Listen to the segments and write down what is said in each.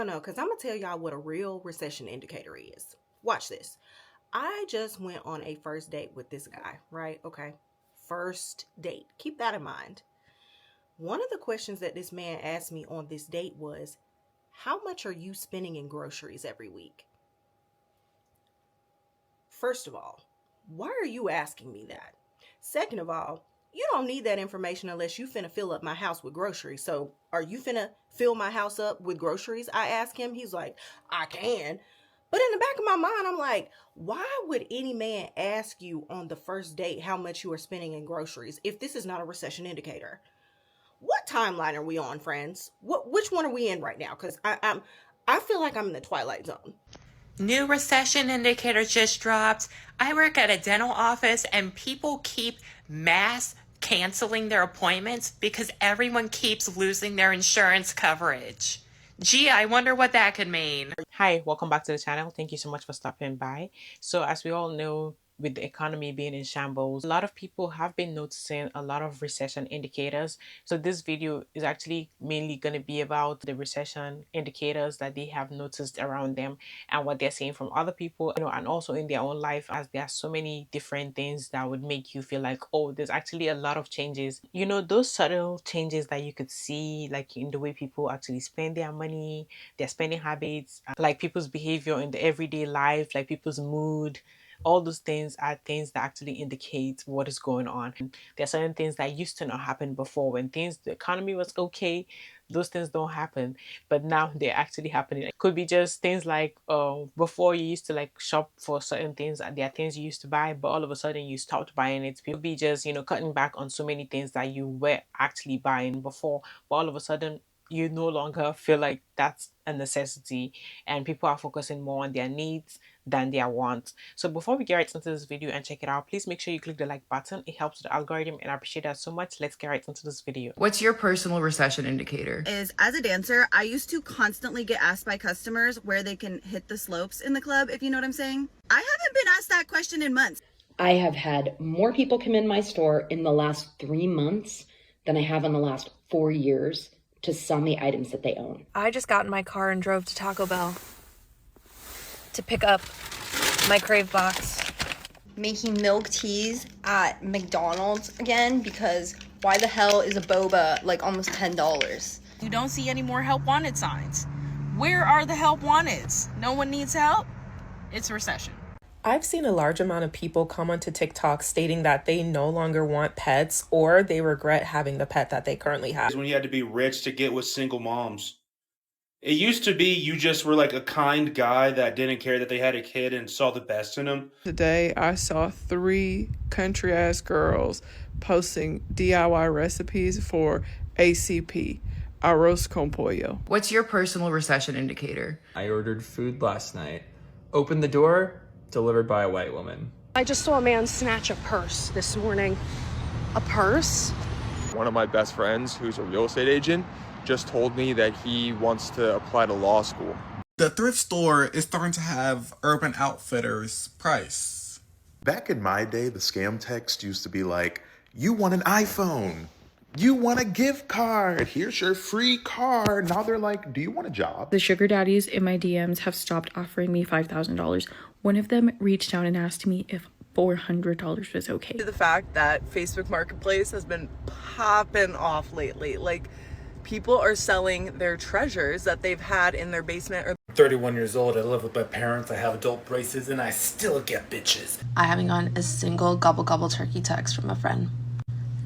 No, because I'm going to tell y'all what a real recession indicator is. Watch this. I just went on a first date with this guy, right? Okay. First date. Keep that in mind. One of the questions that this man asked me on this date was, how much are you spending in groceries every week? First of all, why are you asking me that? Second of all, you don't need that information unless you finna fill up my house with groceries. So are you finna fill my house up with groceries? I asked him. He's like, I can. But in the back of my mind, I'm like, why would any man ask you on the first date how much you are spending in groceries if this is not a recession indicator? What timeline are we on, friends? Which one are we in right now? Because I feel like I'm in the twilight zone. New recession indicator just dropped. I work at a dental office and people keep mass canceling their appointments because everyone keeps losing their insurance coverage. Gee, I wonder what that could mean. Hi, welcome back to the channel. Thank you so much for stopping by. So as we all know, with the economy being in shambles, a lot of people have been noticing a lot of recession indicators. So this video is actually mainly going to be about the recession indicators that they have noticed around them and what they're seeing from other people, and also in their own life, as there are so many different things that would make you feel like, oh, there's actually a lot of changes. Those subtle changes that you could see, like in the way people actually spend their money, their spending habits, like people's behavior in the everyday life, like people's mood. All those things are things that actually indicate what is going on. There are certain things that used to not happen before. When the economy was okay, those things don't happen, but now they're actually happening. It could be just things like before you used to like shop for certain things, there are things you used to buy, but all of a sudden you stopped buying it. People be just cutting back on so many things that you were actually buying before, but all of a sudden you no longer feel like that's a necessity, and people are focusing more on their needs than their wants. So before we get right into this video and check it out, please make sure you click the like button. It helps with the algorithm and I appreciate that so much. Let's get right into this video. What's your personal recession indicator? Is as a dancer, I used to constantly get asked by customers where they can hit the slopes in the club, if you know what I'm saying. I haven't been asked that question in months. I have had more people come in my store in the last 3 months than I have in the last 4 years to sell me items that they own. I just got in my car and drove to Taco Bell to pick up my Crave box. Making milk teas at McDonald's again, because why the hell is a boba like almost $10? You don't see any more help wanted signs. Where are the help wanteds? No one needs help? It's recession. I've seen a large amount of people come onto TikTok stating that they no longer want pets or they regret having the pet that they currently have. When you had to be rich to get with single moms. It used to be you just were like a kind guy that didn't care that they had a kid and saw the best in them. Today I saw 3 country ass girls posting DIY recipes for ACP, arroz con pollo. What's your personal recession indicator? I ordered food last night. Opened the door, delivered by a white woman. I just saw a man snatch a purse this morning. A purse? One of my best friends, who's a real estate agent, just told me that he wants to apply to law school. The thrift store is starting to have Urban Outfitters price. Back in my day, the scam text used to be like, you want an iPhone, you want a gift card, here's your free card. Now they're like, do you want a job? The sugar daddies in my DMs have stopped offering me $5,000. One of them reached out and asked me if $400 was okay. The fact that Facebook Marketplace has been popping off lately, like people are selling their treasures that they've had in their basement. I'm 31 years old, I live with my parents, I have adult braces, and I still get bitches. I haven't gotten a single gobble gobble turkey text from a friend.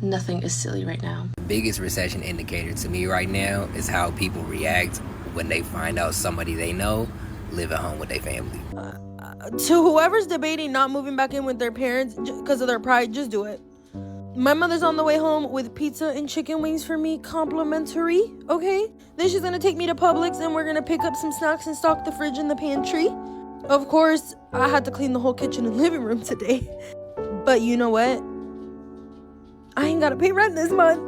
Nothing is silly right now. The biggest recession indicator to me right now is how people react when they find out somebody they know live at home with their family. To whoever's debating not moving back in with their parents because of their pride, just do it. My mother's on the way home with pizza and chicken wings for me, complimentary, okay? Then she's gonna take me to Publix and we're gonna pick up some snacks and stock the fridge and the pantry. Of course, I had to clean the whole kitchen and living room today. But you know what? I ain't gotta pay rent this month.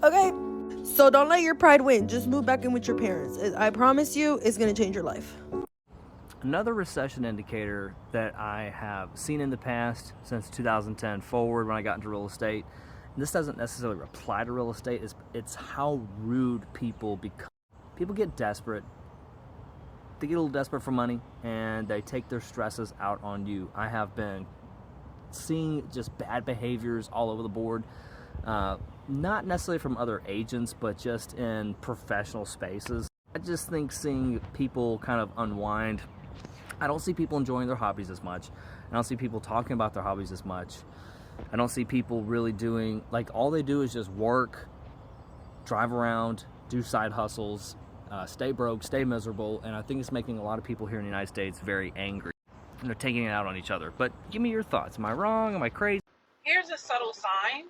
Okay? So don't let your pride win. Just move back in with your parents. I promise you, it's gonna change your life. Another recession indicator that I have seen in the past since 2010 forward when I got into real estate, and this doesn't necessarily apply to real estate, it's how rude people become. People get desperate. They get a little desperate for money, and they take their stresses out on you. I have been seeing just bad behaviors all over the board. Not necessarily from other agents, but just in professional spaces. I just think seeing people kind of unwind. I don't see people enjoying their hobbies as much. I don't see people talking about their hobbies as much. I don't see people really doing, like, all they do is just work, drive around, do side hustles, stay broke, stay miserable, and I think it's making a lot of people here in the United States very angry. And they're taking it out on each other. But give me your thoughts. Am I wrong? Am I crazy? Here's a subtle sign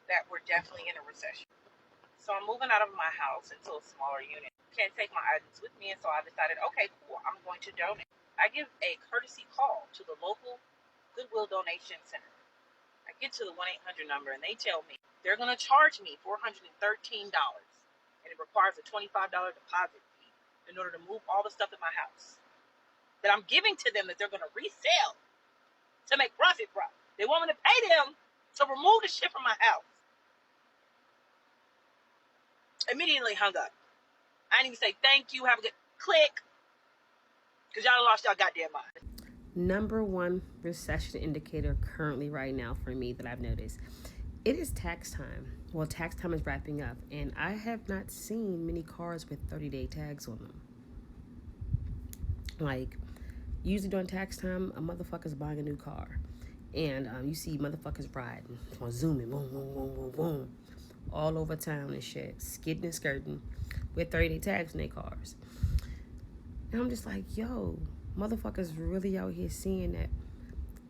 that we're definitely in a recession. So I'm moving out of my house into a smaller unit. Can't take my items with me, and so I decided, okay, cool, I'm going to donate. I give a courtesy call to the local Goodwill donation center. I get to the 1-800 number, and they tell me they're going to charge me $413, and it requires a $25 deposit fee in order to move all the stuff in my house that I'm giving to them that they're going to resell to make profit from. They want me to pay them to remove the shit from my house. Immediately hung up. I didn't even say thank you, have a good click, because y'all lost y'all goddamn mind. Number one recession indicator currently right now for me that I've noticed, it is tax time. Well, tax time is wrapping up, and I have not seen many cars with 30-day tags on them. Like, usually during tax time, a motherfucker's buying a new car, and you see motherfuckers riding, zooming, boom, boom, boom, boom, boom, all over town and shit, skidding and skirting with 30-day tags in their cars. And I'm just like, yo, motherfuckers really out here seeing that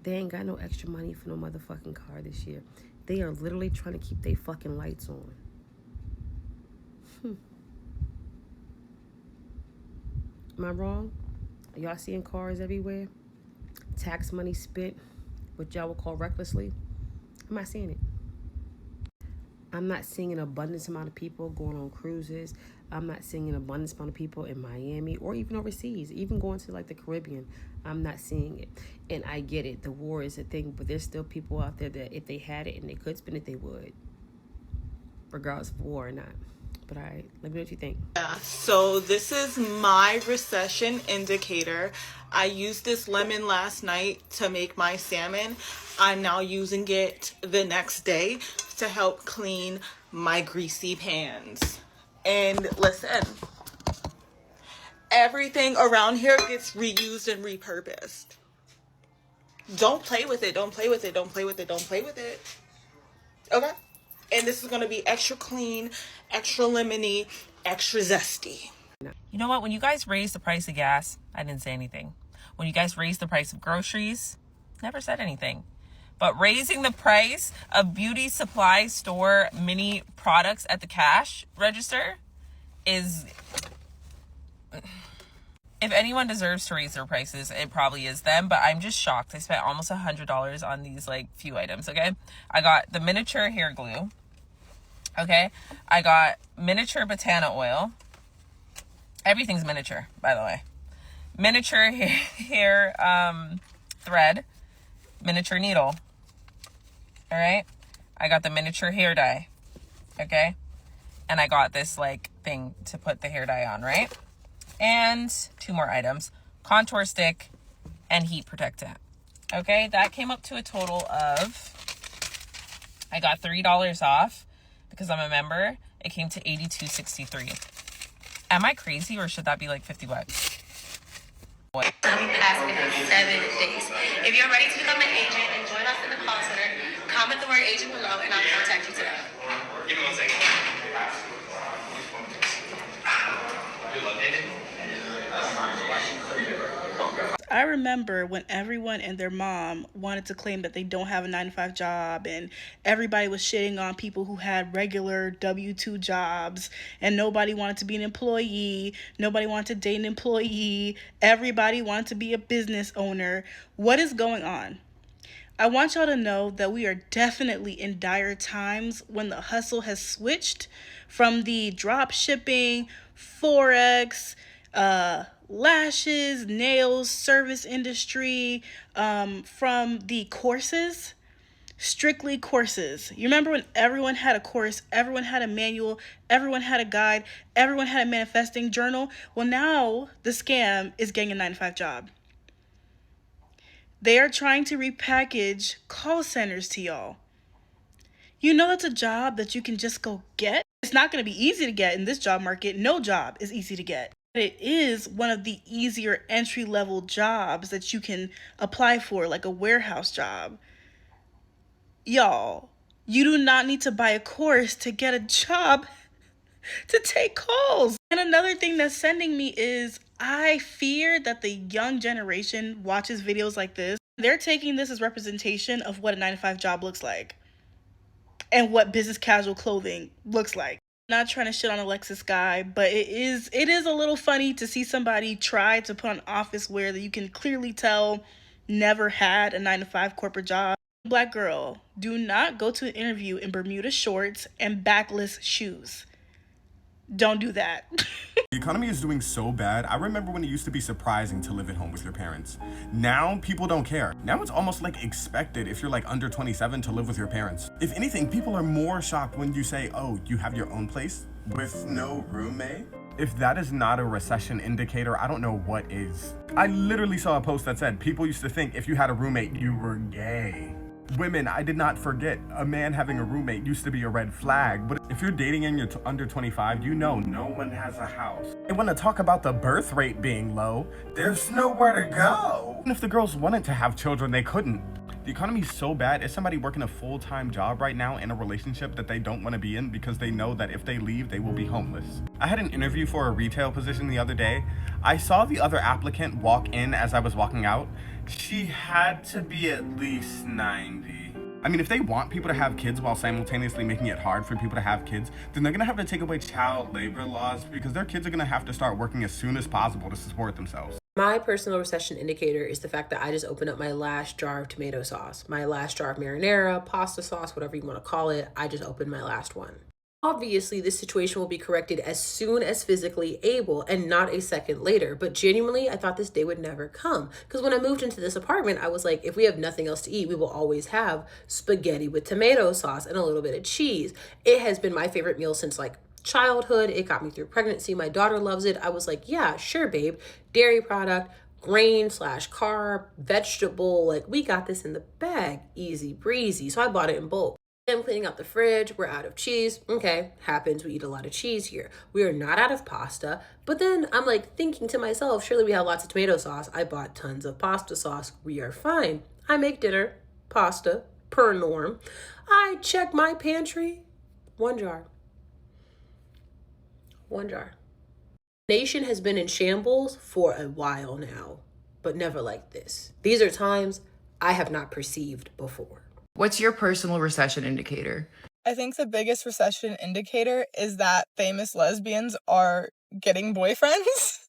they ain't got no extra money for no motherfucking car this year. They are literally trying to keep their fucking lights on. Am I wrong? Are y'all seeing cars everywhere? Tax money spent, what y'all would call recklessly? I'm not seeing it. I'm not seeing an abundance amount of people going on cruises. I'm not seeing an abundance amount of people in Miami or even overseas, even going to like the Caribbean. I'm not seeing it. And I get it. The war is a thing, but there's still people out there that if they had it and they could spend it, they would, regardless of war or not. But all right, let me know what you think. Yeah, so this is my recession indicator. I used this lemon last night to make my salmon. I'm now using it the next day to help clean my greasy pans. And listen, everything around here gets reused and repurposed. Don't play with it. Don't play with it. Don't play with it. Don't play with it. Okay? And this is going to be extra clean, extra lemony, extra zesty. You know what? When you guys raised the price of gas, I didn't say anything. When you guys raised the price of groceries, never said anything. But raising the price of beauty supply store mini products at the cash register is... If anyone deserves to raise their prices, it probably is them, but I'm just shocked. I spent almost $100 on these, like, few items, okay? I got the miniature hair glue, okay? I got miniature botana oil. Everything's miniature, by the way. Miniature hair thread, miniature needle, all right? I got the miniature hair dye, okay? And I got this, like, thing to put the hair dye on, right? And 2 more items, contour stick and heat protectant. Okay, that came up to a total of, I got $3 off because I'm a member. It came to $82.63. Am I crazy, or should that be like $50? Asking for 7 days. If you're ready to become an agent and join us in the call center, comment the word agent below and I'll contact you today. Give me 1 second. I remember when everyone and their mom wanted to claim that they don't have a 9-to-5 job, and everybody was shitting on people who had regular W-2 jobs, and nobody wanted to be an employee, nobody wanted to date an employee, everybody wanted to be a business owner. What is going on? I want y'all to know that we are definitely in dire times when the hustle has switched from the drop shipping, Forex, lashes, nails, service industry, from the courses strictly courses. You remember when everyone had a course, everyone had a manual, everyone had a guide, everyone had a manifesting journal? Well, now the scam is getting a 9-to-5 job. They are trying to repackage call centers to y'all. You know that's a job that you can just go get? It's not going to be easy to get in this job market. No job is easy to get. It is one of the easier entry-level jobs that you can apply for, like a warehouse job. Y'all, you do not need to buy a course to get a job to take calls. And another thing that's sending me is I fear that the young generation watches videos like this. They're taking this as representation of what a 9-to-5 job looks like and what business casual clothing looks like. Not trying to shit on Alexis guy, but it is a little funny to see somebody try to put on office wear that you can clearly tell never had a 9-to-5 corporate job. Black girl, do not go to an interview in Bermuda shorts and backless shoes. Don't do that. The economy is doing so bad. I remember when it used to be surprising to live at home with your parents. Now, people don't care. Now it's almost like expected if you're like under 27 to live with your parents. If anything, people are more shocked when you say, oh, you have your own place with no roommate? If that is not a recession indicator, I don't know what is. I literally saw a post that said people used to think if you had a roommate, you were gay. Women, I did not forget, a man having a roommate used to be a red flag, but if you're dating and you're under 25, you know no one has a house. They want to talk about the birth rate being low. There's nowhere to go. And if the girls wanted to have children, they couldn't. The economy is so bad. Is somebody working a full-time job right now in a relationship that they don't want to be in because they know that if they leave, they will be homeless? I had an interview for a retail position the other day. I saw the other applicant walk in as I was walking out. She had to be at least 90. I mean, if they want people to have kids while simultaneously making it hard for people to have kids, then they're gonna have to take away child labor laws because their kids are gonna have to start working as soon as possible to support themselves. My personal recession indicator is the fact that I just opened up my last jar of tomato sauce, my last jar of marinara, pasta sauce, whatever you want to call it. I just opened my last one. Obviously, this situation will be corrected as soon as physically able and not a second later. But genuinely, I thought this day would never come. Because when I moved into this apartment, I was like, if we have nothing else to eat, we will always have spaghetti with tomato sauce and a little bit of cheese. It has been my favorite meal since like childhood. It got me through pregnancy. My daughter loves it. I was like, yeah, sure, babe. Dairy product, grain/carb, vegetable. Like, we got this in the bag. Easy breezy. So I bought it in bulk. I'm cleaning out the fridge. We're out of cheese. Okay, happens. We eat a lot of cheese here. We are not out of pasta. But then I'm like thinking to myself, surely we have lots of tomato sauce. I bought tons of pasta sauce. We are fine. I make dinner, pasta, per norm. I check my pantry. One jar. Nation has been in shambles for a while now, but never like this. These are times I have not perceived before. What's your personal recession indicator? I think the biggest recession indicator is that famous lesbians are getting boyfriends.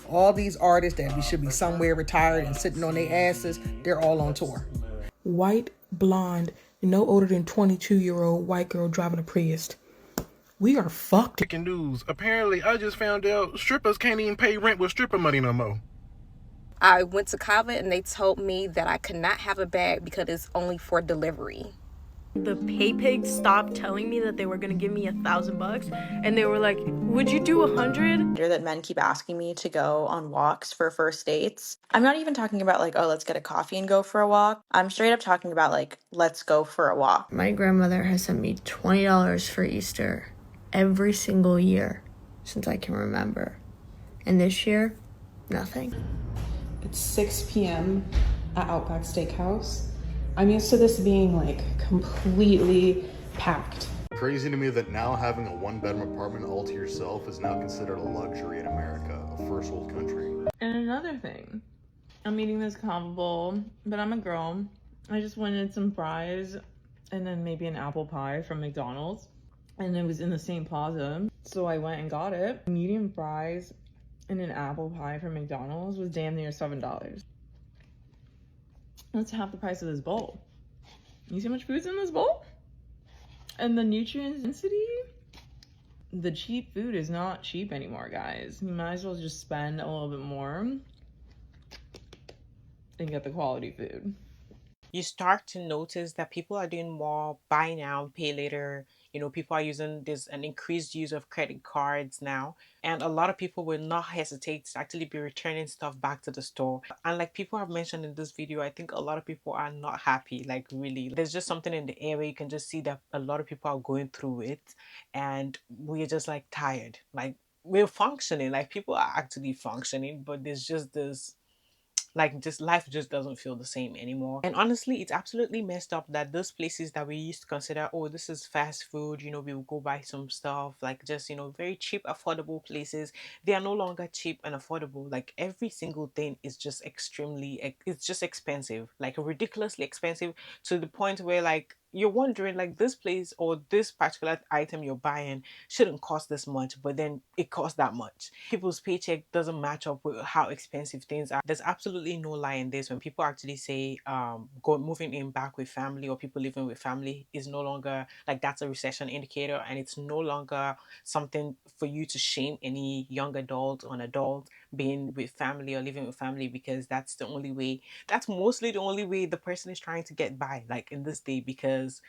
All these artists that should be somewhere retired and sitting on their asses, they're all on tour. White, blonde, no older than 22-year-old white girl driving a Prius. We are fucked. Breaking news. Apparently, I just found out strippers can't even pay rent with stripper money no more. I went to Kava and they told me that I could not have a bag because it's only for delivery. The pay pigs stopped telling me that they were gonna give me $1,000 and they were like, would you do 100? That men keep asking me to go on walks for first dates. I'm not even talking about like, oh, let's get a coffee and go for a walk. I'm straight up talking about like, let's go for a walk. My grandmother has sent me $20 for Easter every single year since I can remember. And this year, nothing. It's 6 p.m. at Outback Steakhouse. I'm used to this being like completely packed. Crazy to me that now having a one-bedroom apartment all to yourself is now considered a luxury in America, a first world country. And another thing, I'm eating this combo bowl, but I'm a girl. I just wanted some fries and then maybe an apple pie from McDonald's. And it was in the same plaza. So I went and got it. Medium fries and an apple pie from McDonald's was damn near $7. That's half the price of this bowl. You see how much food's in this bowl? And the nutrient density? The cheap food is not cheap anymore, guys. You might as well just spend a little bit more and get the quality food. you start to notice that people are doing more buy now, pay later. You know, people are using this an increased use of credit cards now. And a lot of people will not hesitate to actually be returning stuff back to the store. And like people have mentioned in this video, I think a lot of people are not happy. Like really, there's just something in the air where you can just see that a lot of people are going through it. And we're just like tired. Like we're functioning, like people are actually functioning, but there's just this like just life just doesn't feel the same anymore. And honestly, it's absolutely messed up that those places that we used to consider, oh, this is fast food, you know, we will go buy some stuff, like just, you know, very cheap affordable places, they are no longer cheap and affordable. Like every single thing is just it's just expensive, like ridiculously expensive, to the point where like you're wondering like this place or this particular item you're buying shouldn't cost this much, but then it costs that much. People's paycheck doesn't match up with how expensive things are. There's absolutely no lie in this when people actually say moving in back with family or people living with family is no longer like that's a recession indicator, and it's no longer something for you to shame any young adult or an adult being with family or living with family, because that's the only way, that's mostly the only way the person is trying to get by like in this day, because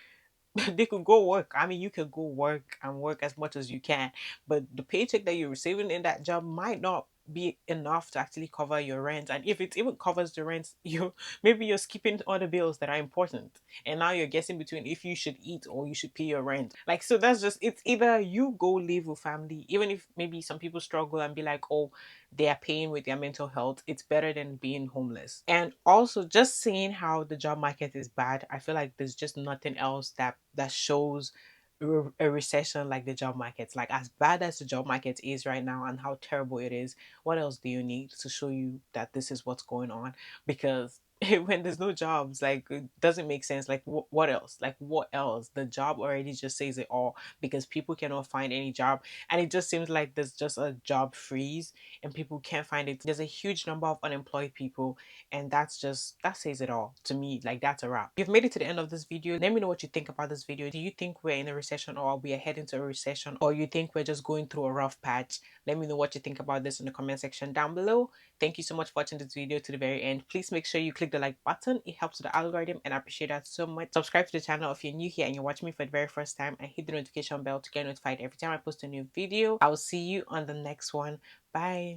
they could go work. I mean, you could go work and work as much as you can, but the paycheck that you're receiving in that job might not be enough to actually cover your rent. And if it even covers the rent, you maybe you're skipping other bills that are important. And now you're guessing between if you should eat or you should pay your rent. Like, so that's just, it's either you go live with family, even if maybe some people struggle and be like, oh, they are paying with their mental health, it's better than being homeless. And also just seeing how the job market is bad, I feel like there's just nothing else that shows a recession like the job market. Like as bad as the job market is right now and how terrible it is, what else do you need to show you that this is what's going on? Because when there's no jobs, like it doesn't make sense. Like what else? Like what else? The job already just says it all, because people cannot find any job, and it just seems like there's just a job freeze and people can't find it. There's a huge number of unemployed people, and that says it all to me. Like that's a wrap. You've made it to the end of this video. Let me know what you think about this video. Do you think we're in a recession, or we are heading to a recession, or you think we're just going through a rough patch? Let me know what you think about this in the comment section down below. Thank you so much for watching this video to the very end. Please make sure you click the like button. It helps with the algorithm and I appreciate that so much. Subscribe to the channel if you're new here and you're watching me for the very first time, and hit the notification bell to get notified every time I post a new video. I will see you on the next one. Bye.